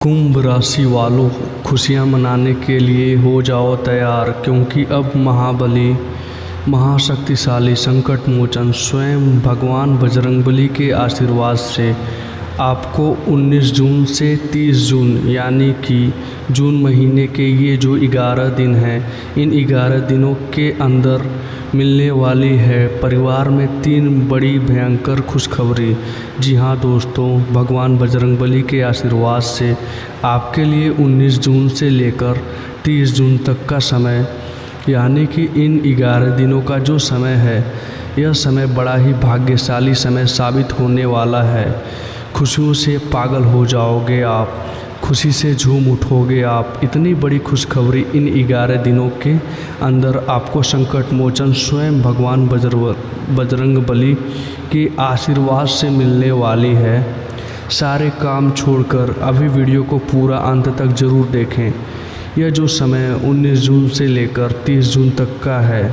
कुंभ राशि वालों, खुशियां मनाने के लिए हो जाओ तैयार, क्योंकि अब महाबली महाशक्तिशाली संकट मोचन स्वयं भगवान बजरंगबली के आशीर्वाद से आपको 19 जून से 30 जून यानी कि जून महीने के ये जो 11 दिन हैं, इन 11 दिनों के अंदर मिलने वाली है परिवार में 3 बड़ी भयंकर खुशखबरी। जी हाँ दोस्तों, भगवान बजरंगबली के आशीर्वाद से आपके लिए 19 जून से लेकर 30 जून तक का समय यानी कि इन 11 दिनों का जो समय है, यह समय बड़ा ही भाग्यशाली समय साबित होने वाला है। खुशियों से पागल हो जाओगे आप, खुशी से झूम उठोगे आप। इतनी बड़ी खुशखबरी इन 11 दिनों के अंदर आपको संकट मोचन स्वयं भगवान बजरंगबली के आशीर्वाद से मिलने वाली है। सारे काम छोड़कर अभी वीडियो को पूरा अंत तक ज़रूर देखें। यह जो समय 19 जून से लेकर 30 जून तक का है,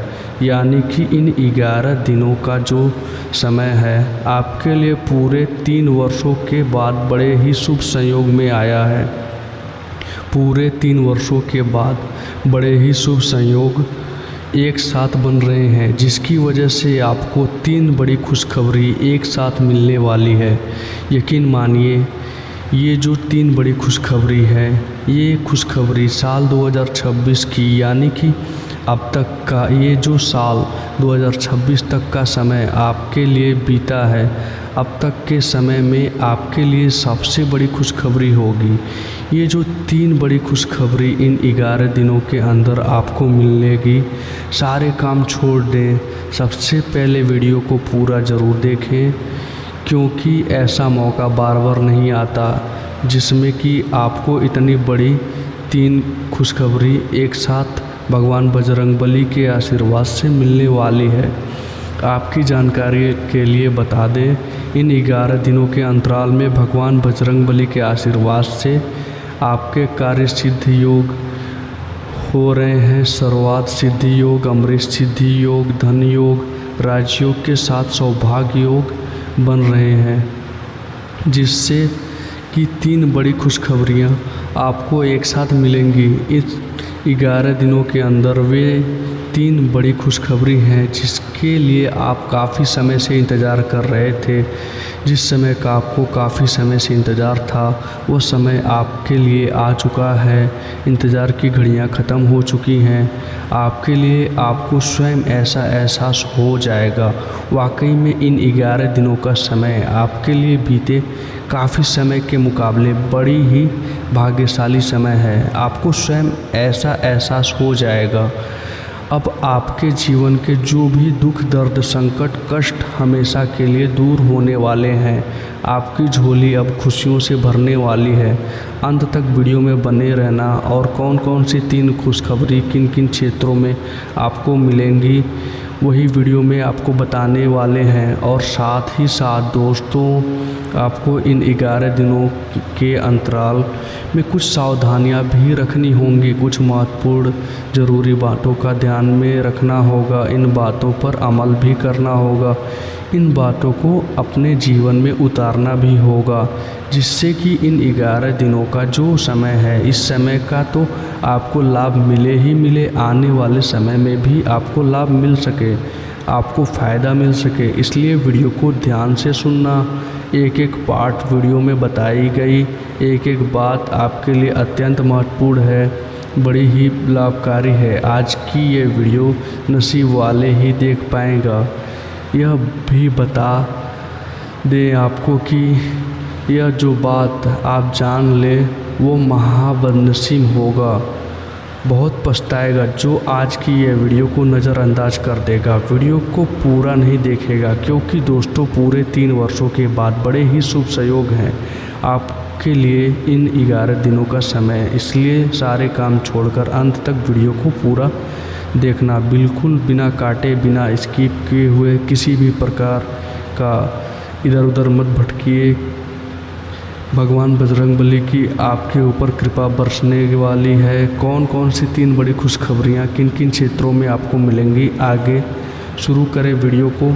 यानी कि इन 11 दिनों का जो समय है, आपके लिए पूरे 3 वर्षों के बाद बड़े ही शुभ संयोग में आया है। पूरे 3 वर्षों के बाद बड़े ही शुभ संयोग एक साथ बन रहे हैं, जिसकी वजह से आपको 3 बड़ी खुशखबरी एक साथ मिलने वाली है। यकीन मानिए, ये जो 3 बड़ी खुशखबरी है, ये खुशखबरी साल 2026 की यानी कि अब तक का ये जो साल 2026 तक का समय आपके लिए बीता है, अब तक के समय में आपके लिए सबसे बड़ी खुशखबरी होगी। ये जो 3 बड़ी खुशखबरी इन 11 दिनों के अंदर आपको मिलेगी। सारे काम छोड़ दें, सबसे पहले वीडियो को पूरा ज़रूर देखें, क्योंकि ऐसा मौका बार बार नहीं आता जिसमें कि आपको इतनी बड़ी 3 खुशखबरी एक साथ भगवान बजरंगबली के आशीर्वाद से मिलने वाली है। आपकी जानकारी के लिए बता दें, इन 11 दिनों के अंतराल में भगवान बजरंगबली के आशीर्वाद से आपके कार्य सिद्धि योग हो रहे हैं। सर्वार्थ सिद्धि योग, अमृत सिद्धि योग, धन योग, राजयोग के साथ सौभाग्य योग बन रहे हैं, जिससे कि 3 बड़ी खुशखबरियां आपको एक साथ मिलेंगी। इस 11 दिनों के अंदर वे 3 बड़ी खुशखबरी हैं जिसके लिए आप काफ़ी समय से इंतज़ार कर रहे थे। जिस समय का आपको काफ़ी समय से इंतज़ार था, वो समय आपके लिए आ चुका है। इंतज़ार की घड़ियां ख़त्म हो चुकी हैं। आपके लिए आपको स्वयं ऐसा एहसास हो जाएगा, वाकई में इन 11 दिनों का समय आपके लिए बीते काफ़ी समय के मुकाबले बड़ी ही भाग्यशाली समय है। आपको स्वयं ऐसा एहसास हो जाएगा। अब आपके जीवन के जो भी दुख, दर्द, संकट, कष्ट हमेशा के लिए दूर होने वाले हैं। आपकी झोली अब खुशियों से भरने वाली है। अंत तक वीडियो में बने रहना और कौन कौन सी 3 खुशखबरी किन किन क्षेत्रों में आपको मिलेंगी, वही वीडियो में आपको बताने वाले हैं। और साथ ही साथ दोस्तों, आपको इन 11 दिनों के अंतराल में कुछ सावधानियां भी रखनी होंगी। कुछ महत्वपूर्ण ज़रूरी बातों का ध्यान में रखना होगा। इन बातों पर अमल भी करना होगा। इन बातों को अपने जीवन में उतारना भी होगा, जिससे कि इन 11 दिनों का जो समय है, इस समय का तो आपको लाभ मिले ही मिले, आने वाले समय में भी आपको लाभ मिल सके, आपको फ़ायदा मिल सके। इसलिए वीडियो को ध्यान से सुनना। एक एक पार्ट वीडियो में बताई गई एक एक बात आपके लिए अत्यंत महत्वपूर्ण है, बड़ी ही लाभकारी है। आज की ये वीडियो नसीब वाले ही देख पाएगा। यह भी बता दें आपको कि यह जो बात आप जान ले, वो महाबदनसीब होगा, बहुत पछताएगा जो आज की यह वीडियो को नज़रअंदाज कर देगा, वीडियो को पूरा नहीं देखेगा। क्योंकि दोस्तों, पूरे 3 वर्षों के बाद बड़े ही शुभ संयोग हैं आपके लिए इन 11 दिनों का समय। इसलिए सारे काम छोड़कर अंत तक वीडियो को पूरा देखना, बिल्कुल बिना काटे, बिना स्किप किए हुए, किसी भी प्रकार का इधर उधर मत भटकिए। भगवान बजरंगबली की आपके ऊपर कृपा बरसने वाली है। कौन कौन सी 3 बड़ी खुशखबरियाँ किन किन क्षेत्रों में आपको मिलेंगी, आगे शुरू करें वीडियो को।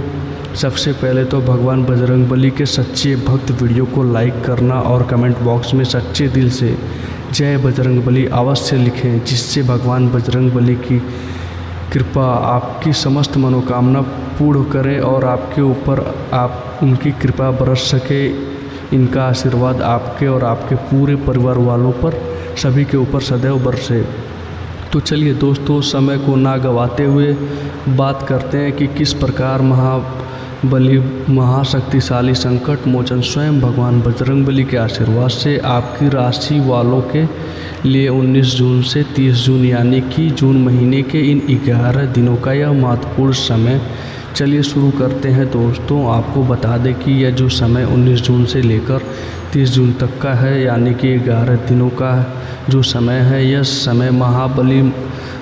सबसे पहले तो भगवान बजरंगबली के सच्चे भक्त वीडियो को लाइक करना और कमेंट बॉक्स में सच्चे दिल से जय बजरंगबली अवश्य लिखें, जिससे भगवान बजरंगबली की कृपा आपकी समस्त मनोकामना पूर्ण करे और आपके ऊपर आप उनकी कृपा बरस सके। इनका आशीर्वाद आपके और आपके पूरे परिवार वालों पर सभी के ऊपर सदैव बरसे। तो चलिए दोस्तों, समय को ना गवाते हुए बात करते हैं कि किस प्रकार महाबली महाशक्तिशाली संकट मोचन स्वयं भगवान बजरंगबली के आशीर्वाद से आपकी राशि वालों के लिए 19 जून से 30 जून यानी कि जून महीने के इन 11 दिनों का यह महत्वपूर्ण समय। चलिए शुरू करते हैं दोस्तों। आपको बता दें कि यह जो समय 19 जून से लेकर 30 जून तक का है, यानी कि 11 दिनों का जो समय है, यह समय महाबली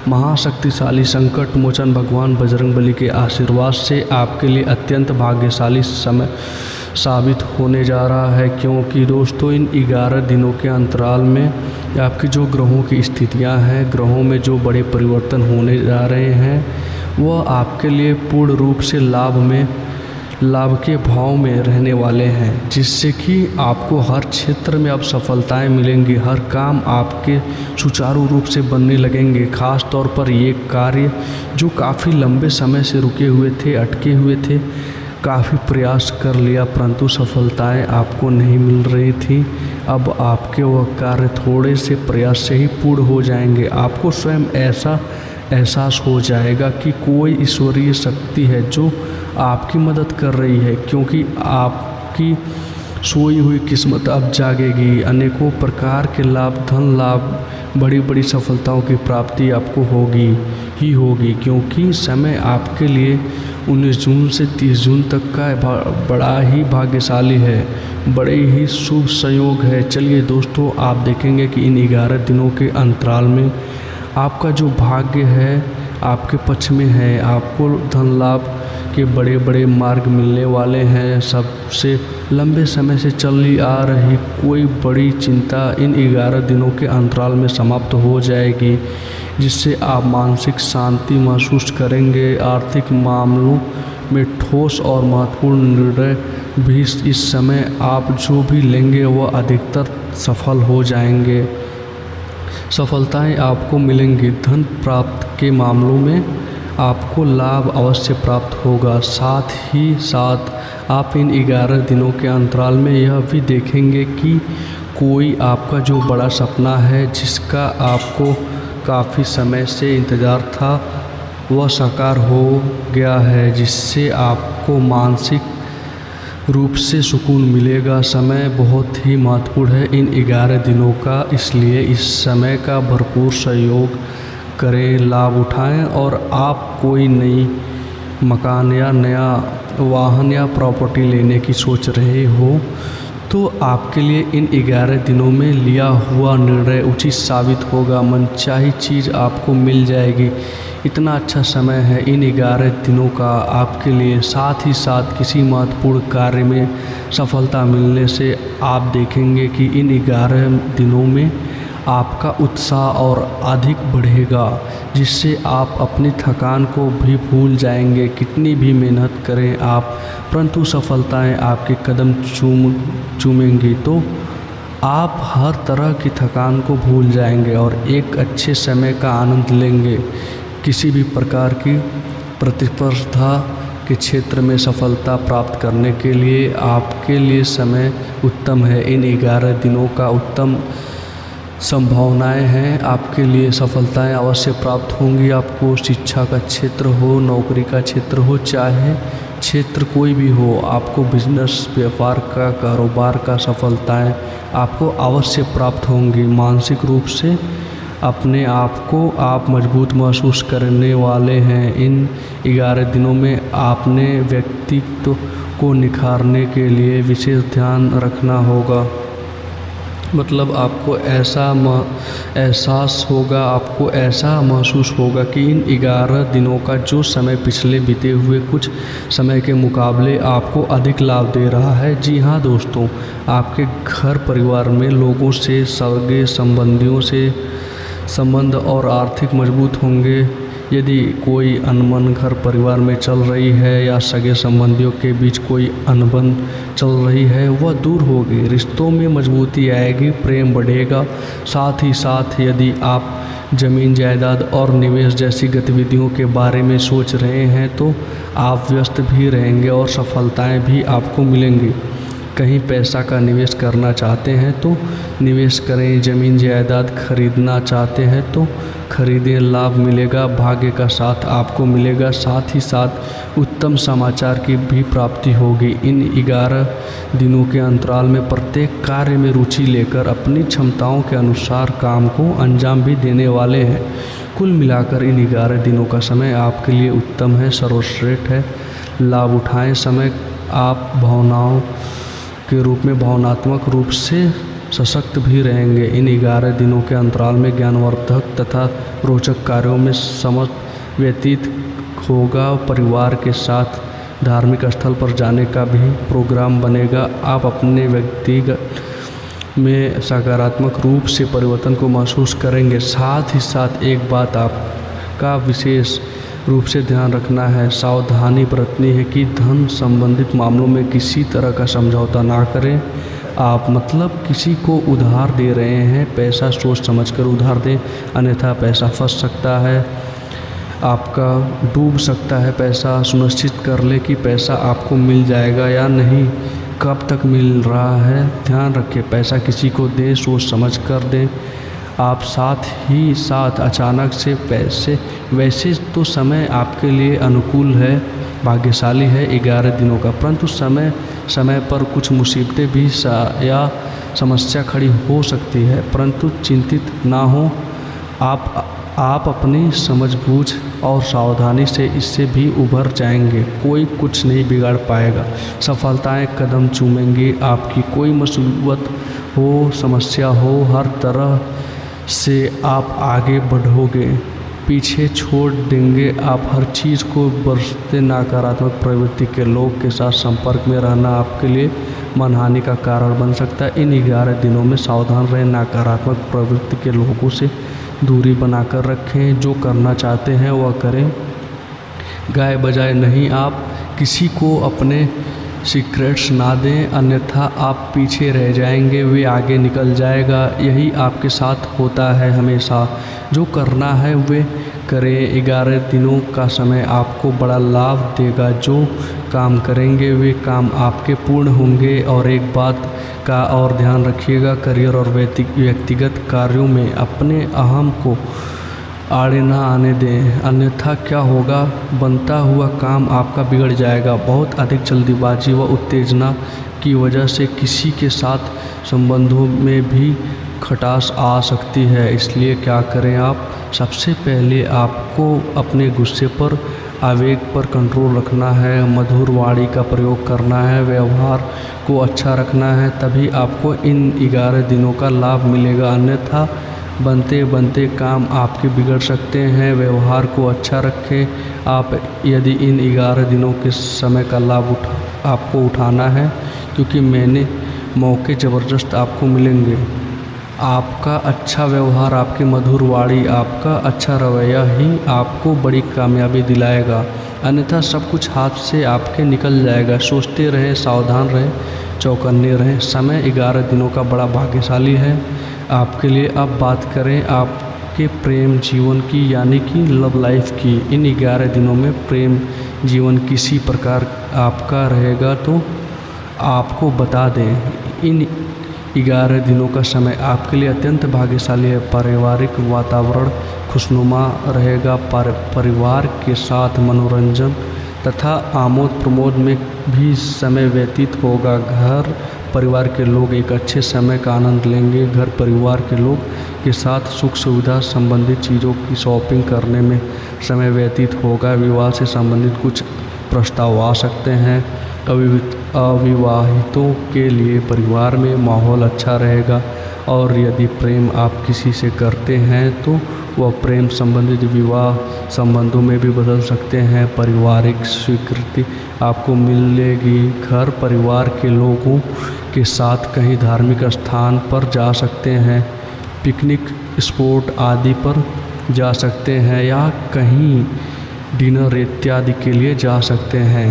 महाशक्तिशाली संकट मोचन भगवान बजरंगबली के आशीर्वाद से आपके लिए अत्यंत भाग्यशाली समय साबित होने जा रहा है। क्योंकि दोस्तों, इन 11 दिनों के अंतराल में आपकी जो ग्रहों की स्थितियां हैं, ग्रहों में जो बड़े परिवर्तन होने जा रहे हैं, वह आपके लिए पूर्ण रूप से लाभ के भाव में रहने वाले हैं, जिससे कि आपको हर क्षेत्र में अब सफलताएं मिलेंगी। हर काम आपके सुचारू रूप से बनने लगेंगे। खास तौर पर ये कार्य जो काफ़ी लंबे समय से रुके हुए थे, अटके हुए थे, काफ़ी प्रयास कर लिया परंतु सफलताएं आपको नहीं मिल रही थी, अब आपके वह कार्य थोड़े से प्रयास से ही पूर्ण हो जाएंगे। आपको स्वयं ऐसा एहसास हो जाएगा कि कोई ईश्वरीय शक्ति है जो आपकी मदद कर रही है, क्योंकि आपकी सोई हुई किस्मत अब जागेगी। अनेकों प्रकार के लाभ, धन लाभ, बड़ी बड़ी सफलताओं की प्राप्ति आपको होगी ही होगी, क्योंकि समय आपके लिए 19 जून से 30 जून तक का बड़ा ही भाग्यशाली है, बड़े ही शुभ संयोग है। चलिए दोस्तों, आप देखेंगे कि इन 11 दिनों के अंतराल में आपका जो भाग्य है आपके पक्ष में है। आपको धन लाभ के बड़े बड़े मार्ग मिलने वाले हैं। सबसे लंबे समय से चली आ रही कोई बड़ी चिंता इन 11 दिनों के अंतराल में समाप्त हो जाएगी, जिससे आप मानसिक शांति महसूस करेंगे। आर्थिक मामलों में ठोस और महत्वपूर्ण निर्णय भी इस समय आप जो भी लेंगे वह अधिकतर सफल हो जाएंगे। सफलताएं आपको मिलेंगी। धन प्राप्त के मामलों में आपको लाभ अवश्य प्राप्त होगा। साथ ही साथ आप इन 11 दिनों के अंतराल में यह भी देखेंगे कि कोई आपका जो बड़ा सपना है, जिसका आपको काफ़ी समय से इंतज़ार था, वह साकार हो गया है, जिससे आपको मानसिक रूप से सुकून मिलेगा। समय बहुत ही महत्वपूर्ण है इन 11 दिनों का, इसलिए इस समय का भरपूर सहयोग करें, लाभ उठाएं। और आप कोई नई मकान या नया वाहन या प्रॉपर्टी लेने की सोच रहे हो तो आपके लिए इन 11 दिनों में लिया हुआ निर्णय उचित साबित होगा। मनचाही चीज़ आपको मिल जाएगी। इतना अच्छा समय है इन 11 दिनों का आपके लिए। साथ ही साथ किसी महत्वपूर्ण कार्य में सफलता मिलने से आप देखेंगे कि इन 11 दिनों में आपका उत्साह और अधिक बढ़ेगा, जिससे आप अपनी थकान को भी भूल जाएंगे। कितनी भी मेहनत करें आप, परंतु सफलताएं आपके कदम चूमेंगी तो आप हर तरह की थकान को भूल जाएंगे और एक अच्छे समय का आनंद लेंगे। किसी भी प्रकार की प्रतिस्पर्धा के क्षेत्र में सफलता प्राप्त करने के लिए आपके लिए समय उत्तम है। इन 11 दिनों का उत्तम संभावनाएं हैं। आपके लिए सफलताएं अवश्य प्राप्त होंगी। आपको शिक्षा का क्षेत्र हो, नौकरी का क्षेत्र हो, चाहे क्षेत्र कोई भी हो, आपको बिजनेस, व्यापार का, कारोबार का सफलताएं आपको अवश्य प्राप्त होंगी। मानसिक रूप से अपने आप को आप मजबूत महसूस करने वाले हैं। इन 11 दिनों में आपने व्यक्तित्व को निखारने के लिए विशेष ध्यान रखना होगा। मतलब आपको ऐसा एहसास होगा, आपको ऐसा महसूस होगा कि इन 11 दिनों का जो समय पिछले बीते हुए कुछ समय के मुकाबले आपको अधिक लाभ दे रहा है। जी हाँ दोस्तों, आपके घर परिवार में लोगों से, सगे संबंधियों से संबंध और आर्थिक मजबूत होंगे। यदि कोई अनबन घर परिवार में चल रही है या सगे संबंधियों के बीच कोई अनबन चल रही है, वह दूर होगी, रिश्तों में मजबूती आएगी, प्रेम बढ़ेगा। साथ ही साथ यदि आप ज़मीन जायदाद और निवेश जैसी गतिविधियों के बारे में सोच रहे हैं तो आप व्यस्त भी रहेंगे और सफलताएं भी आपको मिलेंगी। कहीं पैसा का निवेश करना चाहते हैं तो निवेश करें, ज़मीन जायदाद खरीदना चाहते हैं तो खरीदें, लाभ मिलेगा, भाग्य का साथ आपको मिलेगा। साथ ही साथ उत्तम समाचार की भी प्राप्ति होगी। इन 11 दिनों के अंतराल में प्रत्येक कार्य में रुचि लेकर अपनी क्षमताओं के अनुसार काम को अंजाम भी देने वाले हैं। कुल मिलाकर इन 11 दिनों का समय आपके लिए उत्तम है, सर्वश्रेष्ठ है। लाभ उठाएं। समय आप भावनाओं के रूप में भावनात्मक रूप से सशक्त भी रहेंगे। इन 11 दिनों के अंतराल में ज्ञानवर्धक तथा रोचक कार्यों में समय व्यतीत होगा। परिवार के साथ धार्मिक स्थल पर जाने का भी प्रोग्राम बनेगा। आप अपने व्यक्तिगत में सकारात्मक रूप से परिवर्तन को महसूस करेंगे। साथ ही साथ एक बात आपका विशेष रूप से ध्यान रखना है, सावधानी बरतनी है कि धन संबंधित मामलों में किसी तरह का समझौता ना करें। आप मतलब किसी को उधार दे रहे हैं, पैसा सोच समझकर उधार दें, अन्यथा पैसा फंस सकता है, आपका डूब सकता है। पैसा सुनिश्चित कर ले कि पैसा आपको मिल जाएगा या नहीं, कब तक मिल रहा है, ध्यान रखें। पैसा किसी को दें, सोच समझ कर दें। आप साथ ही साथ अचानक से पैसे, वैसे तो समय आपके लिए अनुकूल है, भाग्यशाली है 11 दिनों का, परंतु समय समय पर कुछ मुसीबतें भी या समस्या खड़ी हो सकती है, परंतु चिंतित ना हो। आप अपनी समझबूझ और सावधानी से इससे भी उभर जाएंगे। कोई कुछ नहीं बिगाड़ पाएगा। सफलताएं कदम चूमेंगी। आपकी कोई मुसीबत हो, समस्या हो, हर तरह से आप आगे बढ़ोगे, पीछे छोड़ देंगे। आप हर चीज़ को बरसते नकारात्मक प्रवृत्ति के लोग के साथ संपर्क में रहना आपके लिए मनहानि का कारण बन सकता है। इन 11 दिनों में सावधान रहें, नकारात्मक प्रवृत्ति के लोगों से दूरी बनाकर रखें। जो करना चाहते हैं वह करें, गाय बजाए नहीं। आप किसी को अपने सीक्रेट्स ना दें, अन्यथा आप पीछे रह जाएंगे, वे आगे निकल जाएगा। यही आपके साथ होता है हमेशा। जो करना है वे करें। 11 दिनों का समय आपको बड़ा लाभ देगा। जो काम करेंगे वे काम आपके पूर्ण होंगे। और एक बात का और ध्यान रखिएगा, करियर और व्यक्तिगत कार्यों में अपने अहम को आड़े ना आने दें, अन्यथा क्या होगा, बनता हुआ काम आपका बिगड़ जाएगा। बहुत अधिक जल्दीबाजी व उत्तेजना की वजह से किसी के साथ संबंधों में भी खटास आ सकती है। इसलिए क्या करें आप, सबसे पहले आपको अपने गुस्से पर, आवेग पर कंट्रोल रखना है, मधुर वाणी का प्रयोग करना है, व्यवहार को अच्छा रखना है, तभी आपको इन 11 दिनों का लाभ मिलेगा। अन्यथा बनते बनते काम आपके बिगड़ सकते हैं। व्यवहार को अच्छा रखें। आप यदि इन 11 दिनों के समय का लाभ आपको उठाना है, क्योंकि मौके ज़बरदस्त आपको मिलेंगे। आपका अच्छा व्यवहार, आपकी मधुर वाणी, आपका अच्छा रवैया ही आपको बड़ी कामयाबी दिलाएगा, अन्यथा सब कुछ हाथ से आपके निकल जाएगा। सोचते रहें, सावधान रहें, चौकन्ने रहें। समय 11 दिनों का बड़ा भाग्यशाली है आपके लिए। अब बात करें आपके प्रेम जीवन की, यानी कि लव लाइफ की। इन 11 दिनों में प्रेम जीवन किसी प्रकार आपका रहेगा तो आपको बता दें, इन 11 दिनों का समय आपके लिए अत्यंत भाग्यशाली है। पारिवारिक वातावरण खुशनुमा रहेगा। परिवार के साथ मनोरंजन तथा आमोद प्रमोद में भी समय व्यतीत होगा। घर परिवार के लोग एक अच्छे समय का आनंद लेंगे। घर परिवार के लोग के साथ सुख सुविधा संबंधित चीज़ों की शॉपिंग करने में समय व्यतीत होगा। विवाह से संबंधित कुछ प्रस्ताव आ सकते हैं। अविवाहितों के लिए परिवार में माहौल अच्छा रहेगा। और यदि प्रेम आप किसी से करते हैं तो वह प्रेम संबंधित विवाह संबंधों में भी बदल सकते हैं। पारिवारिक स्वीकृति आपको मिलेगी। घर परिवार के लोगों के साथ कहीं धार्मिक स्थान पर जा सकते हैं। पिकनिक स्पॉट आदि पर जा सकते हैं या कहीं डिनर इत्यादि के लिए जा सकते हैं।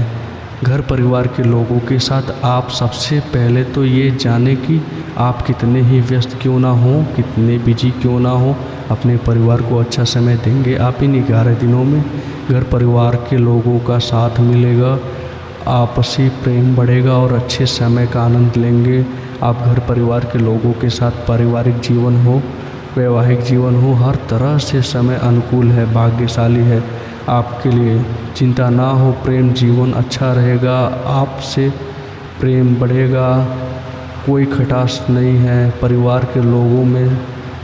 घर परिवार के लोगों के साथ आप सबसे पहले तो ये जानें कि आप कितने ही व्यस्त क्यों ना हो, कितने बिजी क्यों ना हो, अपने परिवार को अच्छा समय देंगे। आप इन 11 दिनों में घर परिवार के लोगों का साथ मिलेगा, आपसी प्रेम बढ़ेगा और अच्छे समय का आनंद लेंगे। आप घर परिवार के लोगों के साथ पारिवारिक जीवन हो, वैवाहिक जीवन हो, हर तरह से समय अनुकूल है, भाग्यशाली है आपके लिए। चिंता ना हो, प्रेम जीवन अच्छा रहेगा, आपसे प्रेम बढ़ेगा, कोई खटास नहीं है। परिवार के लोगों में,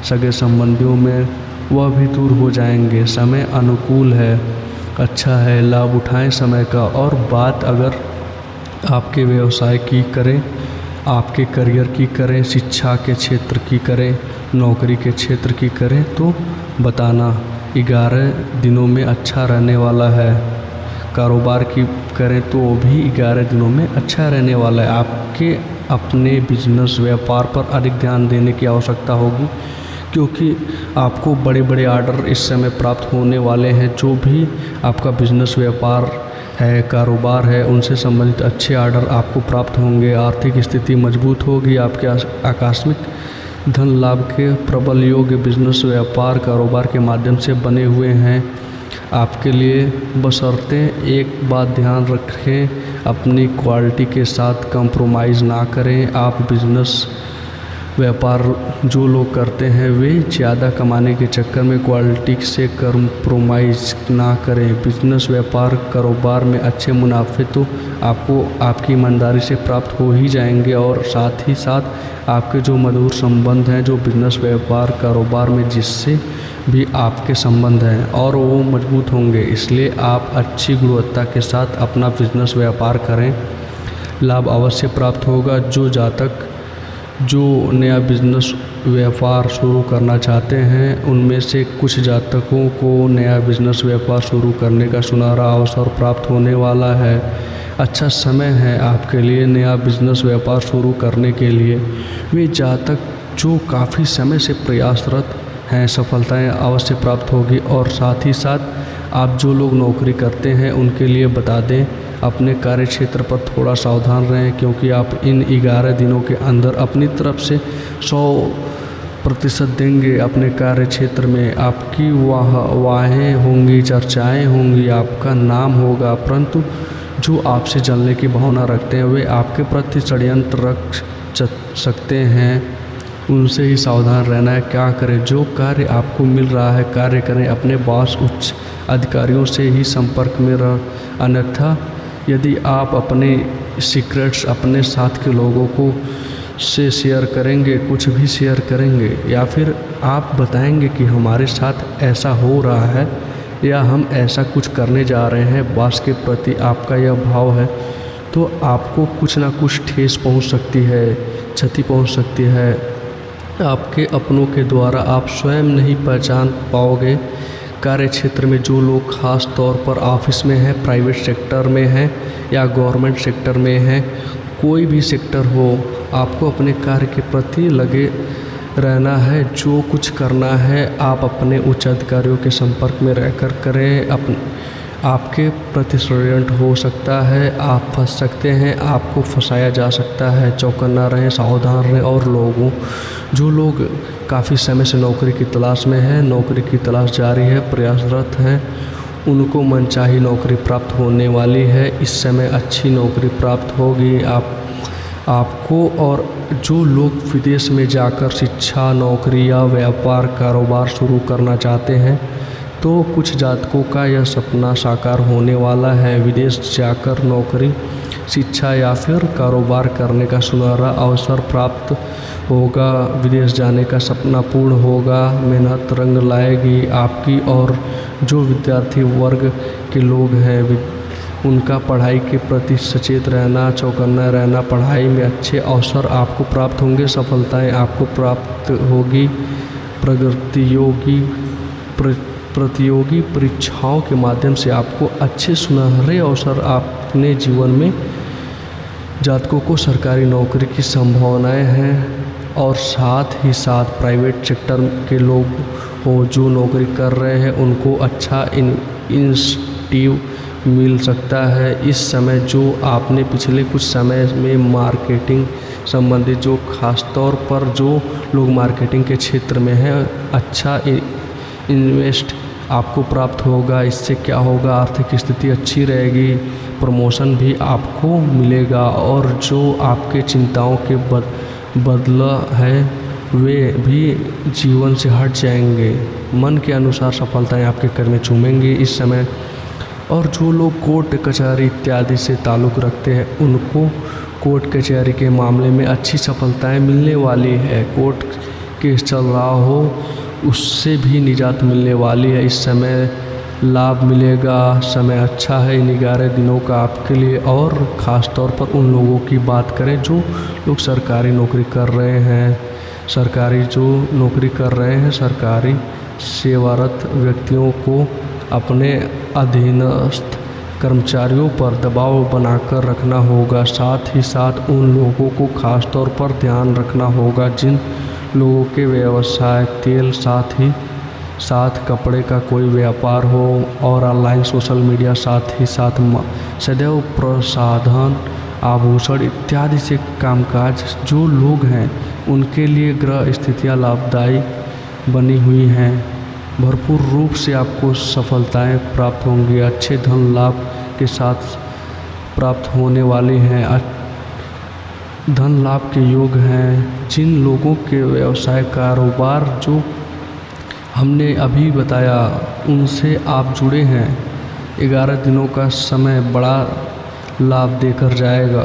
सगे संबंधियों में वह भी दूर हो जाएंगे। समय अनुकूल है, अच्छा है, लाभ उठाएं समय का। और बात अगर आपके व्यवसाय की करें, आपके करियर की करें, शिक्षा के क्षेत्र की करें, नौकरी के क्षेत्र की करें तो बताना। 11 दिनों में अच्छा रहने वाला है। कारोबार की करें तो वो भी 11 दिनों में अच्छा रहने वाला है। आपके अपने बिजनेस व्यापार पर अधिक ध्यान देने की आवश्यकता होगी, क्योंकि आपको बड़े बड़े ऑर्डर इस समय प्राप्त होने वाले हैं। जो भी आपका बिजनेस व्यापार है, कारोबार है, उनसे संबंधित अच्छे ऑर्डर आपको प्राप्त होंगे। आर्थिक स्थिति मजबूत होगी, आपके आकस्मिक धन लाभ के प्रबल योग बिजनेस व्यापार कारोबार के माध्यम से बने हुए हैं आपके लिए। बशर्ते एक बात ध्यान रखें, अपनी क्वालिटी के साथ कंप्रोमाइज़ ना करें। आप बिजनेस व्यापार जो लोग करते हैं वे ज़्यादा कमाने के चक्कर में क्वालिटी से कंप्रोमाइज़ ना करें। बिजनेस व्यापार कारोबार में अच्छे मुनाफे तो आपको आपकी ईमानदारी से प्राप्त हो ही जाएंगे, और साथ ही साथ आपके जो मधुर संबंध हैं, जो बिजनेस व्यापार कारोबार में जिससे भी आपके संबंध हैं और वो मजबूत होंगे। इसलिए आप अच्छी गुणवत्ता के साथ अपना बिजनेस व्यापार करें, लाभ अवश्य प्राप्त होगा। जो नया बिजनेस व्यापार शुरू करना चाहते हैं उनमें से कुछ जातकों को नया बिजनेस व्यापार शुरू करने का सुनहरा अवसर प्राप्त होने वाला है। अच्छा समय है आपके लिए नया बिजनेस व्यापार शुरू करने के लिए। वे जातक जो काफ़ी समय से प्रयासरत हैं, सफलताएं अवश्य प्राप्त होगी। और साथ ही साथ आप जो लोग नौकरी करते हैं उनके लिए बता दें, अपने कार्य क्षेत्र पर थोड़ा सावधान रहें, क्योंकि आप इन 11 दिनों के अंदर अपनी तरफ से 100% देंगे अपने कार्य क्षेत्र में। आपकी वाहें होंगी, चर्चाएं होंगी, आपका नाम होगा, परंतु जो आपसे जलने की भावना रखते हैं वे आपके प्रति षड्यंत्र रख सकते हैं। उनसे ही सावधान रहना है। क्या करें, जो कार्य आपको मिल रहा है कार्य करें, अपने बॉस उच्च अधिकारियों से ही संपर्क में रह। अन्यथा यदि आप अपने सीक्रेट्स अपने साथ के लोगों को से शेयर करेंगे, कुछ भी शेयर करेंगे, या फिर आप बताएंगे कि हमारे साथ ऐसा हो रहा है या हम ऐसा कुछ करने जा रहे हैं, बॉस के प्रति आपका यह भाव है, तो आपको कुछ ना कुछ ठेस पहुंच सकती है, क्षति पहुंच सकती है। आपके अपनों के द्वारा आप स्वयं नहीं पहचान पाओगे। कार्य क्षेत्र में जो लोग खास तौर पर ऑफिस में हैं, प्राइवेट सेक्टर में हैं या गवर्नमेंट सेक्टर में हैं, कोई भी सेक्टर हो, आपको अपने कार्य के प्रति लगे रहना है। जो कुछ करना है आप अपने उच्च अधिकारियों के संपर्क में रहकर करें। आपके प्रति षड्यंत्र हो सकता है, आप फंस सकते हैं, आपको फंसाया जा सकता है। चौकन्ना रहें, सावधान रहें। और जो लोग काफ़ी समय से नौकरी की तलाश में हैं, नौकरी की तलाश जारी है, प्रयासरत हैं, उनको मनचाही नौकरी प्राप्त होने वाली है। इस समय अच्छी नौकरी प्राप्त होगी आपको। और जो लोग विदेश में जाकर शिक्षा, नौकरी या व्यापार कारोबार शुरू करना चाहते हैं तो कुछ जातकों का यह सपना साकार होने वाला है। विदेश जाकर नौकरी, शिक्षा या फिर कारोबार करने का सुनहरा अवसर प्राप्त होगा। विदेश जाने का सपना पूर्ण होगा। मेहनत रंग लाएगी आपकी। और जो विद्यार्थी वर्ग के लोग हैं उनका पढ़ाई के प्रति सचेत रहना, चौकन्ना रहना। पढ़ाई में अच्छे अवसर आपको प्राप्त होंगे, सफलताएं आपको प्राप्त होगी। प्रतियोगी परीक्षाओं के माध्यम से आपको अच्छे सुनहरे अवसर अपने जीवन में। जातकों को सरकारी नौकरी की संभावनाएं हैं। और साथ ही साथ प्राइवेट सेक्टर के लोग हो जो नौकरी कर रहे हैं उनको अच्छा इंसेंटिव मिल सकता है। इस समय जो आपने पिछले कुछ समय में मार्केटिंग संबंधित जो खास तौर पर जो लोग मार्केटिंग के क्षेत्र में हैं अच्छा इन्वेस्ट आपको प्राप्त होगा। इससे क्या होगा, आर्थिक स्थिति अच्छी रहेगी, प्रमोशन भी आपको मिलेगा और जो आपके चिंताओं के बदला है वे भी जीवन से हट जाएंगे। मन के अनुसार सफलताएं आपके कदम चूमेंगी इस समय। और जो लोग कोर्ट कचहरी इत्यादि से ताल्लुक़ रखते हैं उनको कोर्ट कचहरी के मामले में अच्छी सफलताएं मिलने वाली है। कोर्ट केस चल रहा हो उससे भी निजात मिलने वाली है। इस समय लाभ मिलेगा, समय अच्छा है इन 11 दिनों का आपके लिए। और ख़ास तौर पर उन लोगों की बात करें जो लोग सरकारी नौकरी कर रहे हैं, सरकारी सेवारत व्यक्तियों को अपने अधीनस्थ कर्मचारियों पर दबाव बनाकर रखना होगा। साथ ही साथ उन लोगों को खास तौर पर ध्यान रखना होगा जिन लोगों के व्यवसाय तेल साथ ही साथ कपड़े का कोई व्यापार हो और ऑनलाइन सोशल मीडिया, साथ ही साथ सदैव प्रसाधन आभूषण इत्यादि से कामकाज जो लोग हैं उनके लिए ग्रह स्थितियाँ लाभदायी बनी हुई हैं। भरपूर रूप से आपको सफलताएं प्राप्त होंगी, अच्छे धन लाभ के साथ प्राप्त होने वाली हैं, धन लाभ के योग हैं। जिन लोगों के व्यवसाय कारोबार जो हमने अभी बताया उनसे आप जुड़े हैं, 11 दिनों का समय बड़ा लाभ देकर जाएगा।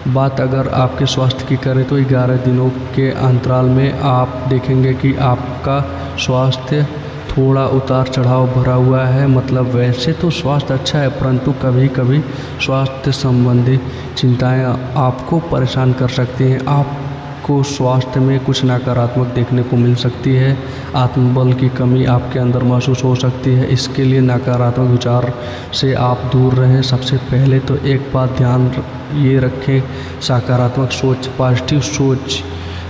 बात अगर आपके स्वास्थ्य की करें तो 11 दिनों के अंतराल में आप देखेंगे कि आपका स्वास्थ्य थोड़ा उतार चढ़ाव भरा हुआ है। मतलब वैसे तो स्वास्थ्य अच्छा है परंतु कभी कभी स्वास्थ्य संबंधी चिंताएं आपको परेशान कर सकती हैं। आपको स्वास्थ्य में कुछ नकारात्मक देखने को मिल सकती है, आत्मबल की कमी आपके अंदर महसूस हो सकती है। इसके लिए नकारात्मक विचार से आप दूर रहें। सबसे पहले तो एक बात ध्यान ये रखें, सकारात्मक सोच, पॉजिटिव सोच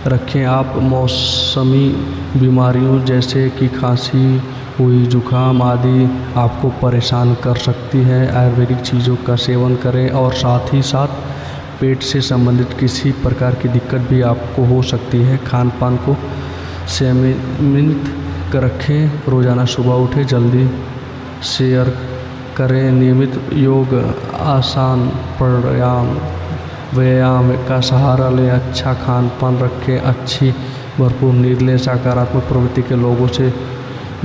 रखें। आप मौसमी बीमारियों जैसे कि खांसी हुई, जुखाम आदि आपको परेशान कर सकती है। आयुर्वेदिक चीज़ों का सेवन करें और साथ ही साथ पेट से संबंधित किसी प्रकार की दिक्कत भी आपको हो सकती है। खान पान को संयमित रखें, रोज़ाना सुबह उठें, जल्दी शेयर करें, नियमित योग, आसान प्राणायाम, व्यायाम का सहारा लें, अच्छा खान पान रखें, अच्छी भरपूर नींद लें, सकारात्मक प्रवृत्ति के लोगों से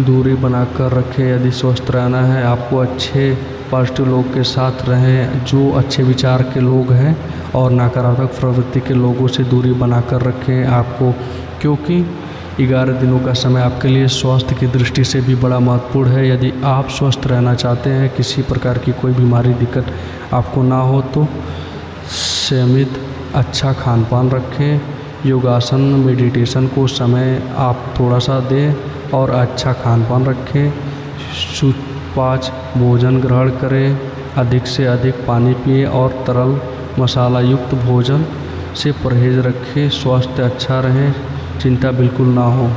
दूरी बनाकर रखें। यदि स्वस्थ रहना है आपको अच्छे पॉजिटिव लोग के साथ रहें जो अच्छे विचार के लोग हैं और नकारात्मक प्रवृत्ति के लोगों से दूरी बनाकर रखें आपको, क्योंकि 11 दिनों का समय आपके लिए स्वास्थ्य की दृष्टि से भी बड़ा महत्वपूर्ण है। यदि आप स्वस्थ रहना चाहते हैं, किसी प्रकार की कोई बीमारी दिक्कत आपको ना हो तो सीमित अच्छा खान पान रखें, योगासन मेडिटेशन को समय आप थोड़ा सा दें और अच्छा खान पान रखें, सुपाच्य भोजन ग्रहण करें, अधिक से अधिक पानी पिएं और तरल मसाला युक्त भोजन से परहेज रखें। स्वास्थ्य अच्छा रहे, चिंता बिल्कुल ना हो।